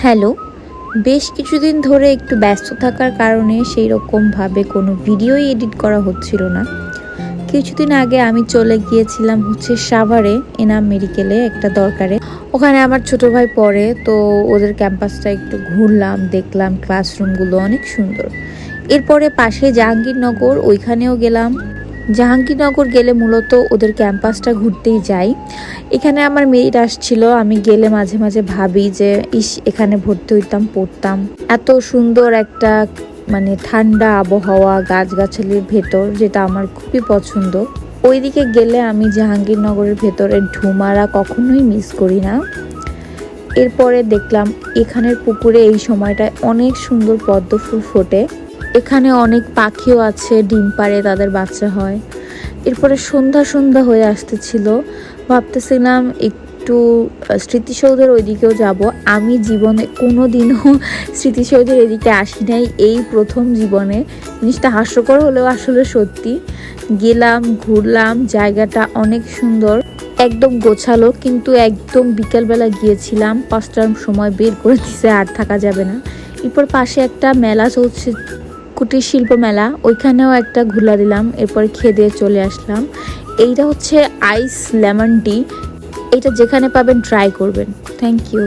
Hello, বেশ কিছুদিন ধরে একটু ব্যস্ত থাকার কারণে সেই রকমভাবে কোনো ভিডিওই এডিট করা হচ্ছিল না। কিছুদিন আগে আমি চলে গিয়েছিলাম সাভারে এনাম মেডিকেলে একটা দরকারে। ওখানে আমার ছোট ভাই পড়ে, তো ওদের ক্যাম্পাসটা একটু ঘুরলাম, দেখলাম ক্লাসরুমগুলো অনেক সুন্দর। এরপরে পাশে জাহাঙ্গীরনগর, ওইখানেও গেলাম। জাহাঙ্গীরনগর গেলে মূলত ওদের ক্যাম্পাসটা ঘুরতেই যাই। এখানে আমার মেরিট আসছিল, আমি গেলে মাঝে মাঝে ভাবি যে এখানে ভর্তি হইতাম, পড়তাম। এত সুন্দর একটা ঠান্ডা আবহাওয়া, গাছগাছালির ভেতর, যেটা আমার খুবই পছন্দ। ওইদিকে গেলে আমি জাহাঙ্গীরনগরের ভেতরে ঢুমারা কখনোই মিস করি না। এরপরে দেখলাম এখানের পুকুরে এই সময়টায় অনেক সুন্দর পদ্ম ফুল ফোটে। এখানে অনেক পাখিও আছে, ডিম পাড়ে, তাদের বাচ্চা হয়। এরপরে সন্ধ্যা হয়ে আসতেছিল, ভাবতেছিলাম একটু স্মৃতিসৌধের ওইদিকেও যাব। আমি জীবনে কোনো দিনও স্মৃতিসৌধের এদিকে আসি নাই, এই প্রথম জীবনে। জিনিসটা হাস্যকর হলেও আসলে সত্যি। গেলাম, ঘুরলাম, জায়গাটা অনেক সুন্দর, একদম গোছালো। কিন্তু একদম বিকালবেলা গিয়েছিলাম, 5টার সময় বের করে দিছে, আর থাকা যাবে না। এরপর পাশে একটা মেলা চলছে, কুটির শিল্প মেলা, ওইখানেও একটা ঘুরা দিলাম। এরপর খেয়ে দিয়ে চলে আসলাম। এইটা আইস লেমন টি, এটা যেখানে পাবেন ট্রাই করবেন। Thank you.